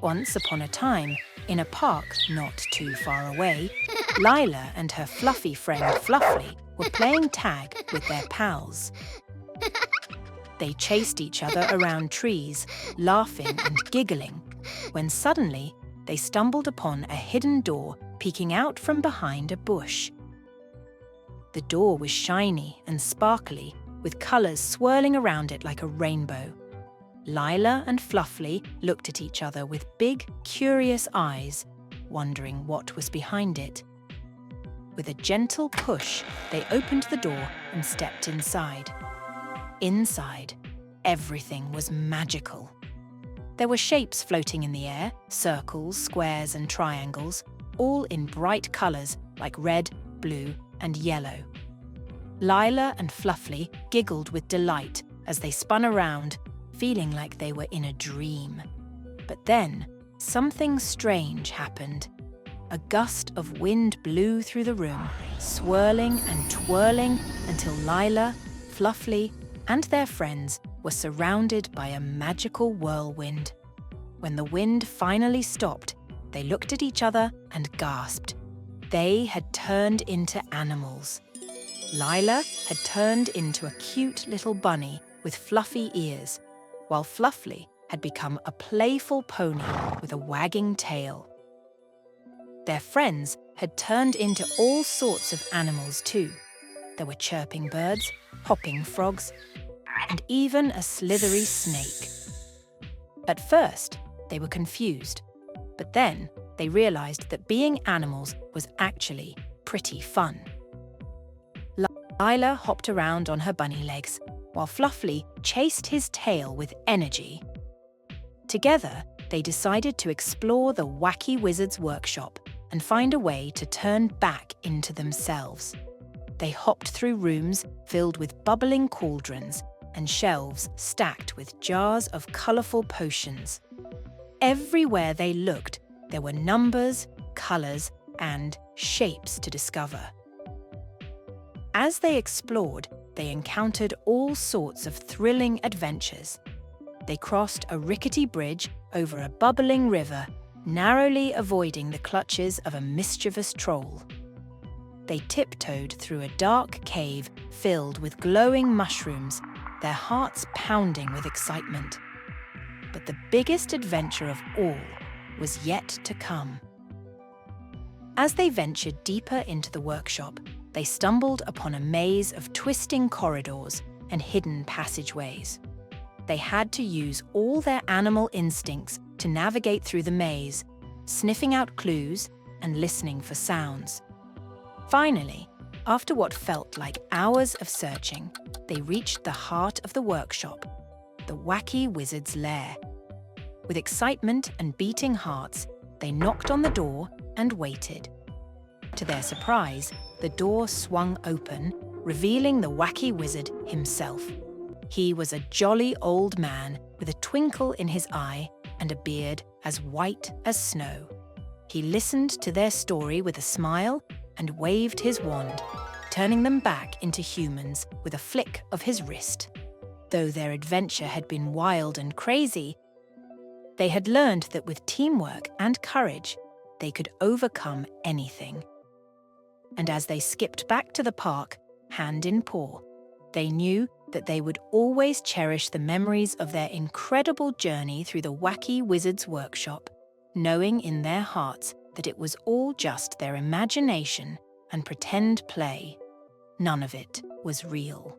Once upon a time, in a park not too far away, Lila and her fluffy friend Fluffly were playing tag with their pals. They chased each other around trees, laughing and giggling, when suddenly they stumbled upon a hidden door peeking out from behind a bush. The door was shiny and sparkly, with colours swirling around it like a rainbow. Lila and Fluffly looked at each other with big, curious eyes, wondering what was behind it. With a gentle push, they opened the door and stepped inside. Inside, everything was magical. There were shapes floating in the air, circles, squares and triangles, all in bright colours like red, blue and yellow. Lila and Fluffly giggled with delight as they spun around, feeling like they were in a dream. But then, something strange happened. A gust of wind blew through the room, swirling and twirling until Lila, Fluffly, and their friends were surrounded by a magical whirlwind. When the wind finally stopped, they looked at each other and gasped. They had turned into animals. Lila had turned into a cute little bunny with fluffy ears, while Fluffly had become a playful pony with a wagging tail. Their friends had turned into all sorts of animals too. There were chirping birds, hopping frogs, and even a slithery snake. At first, they were confused, but then they realized that being animals was actually pretty fun. Lila hopped around on her bunny legs, while Fluffly chased his tail with energy. Together, they decided to explore the wacky wizard's workshop and find a way to turn back into themselves. They hopped through rooms filled with bubbling cauldrons and shelves stacked with jars of colourful potions. Everywhere they looked, there were numbers, colours, and shapes to discover. As they explored, they encountered all sorts of thrilling adventures. They crossed a rickety bridge over a bubbling river, narrowly avoiding the clutches of a mischievous troll. They tiptoed through a dark cave filled with glowing mushrooms, their hearts pounding with excitement. But the biggest adventure of all was yet to come. As they ventured deeper into the workshop, they stumbled upon a maze of twisting corridors and hidden passageways. They had to use all their animal instincts to navigate through the maze, sniffing out clues and listening for sounds. Finally, after what felt like hours of searching, they reached the heart of the workshop, the wacky wizard's lair. With excitement and beating hearts, they knocked on the door and waited. To their surprise, the door swung open, revealing the wacky wizard himself. He was a jolly old man with a twinkle in his eye and a beard as white as snow. He listened to their story with a smile and waved his wand, turning them back into humans with a flick of his wrist. Though their adventure had been wild and crazy, they had learned that with teamwork and courage, they could overcome anything. And as they skipped back to the park, hand in paw, they knew that they would always cherish the memories of their incredible journey through the wacky wizard's workshop, knowing in their hearts that it was all just their imagination and pretend play. None of it was real.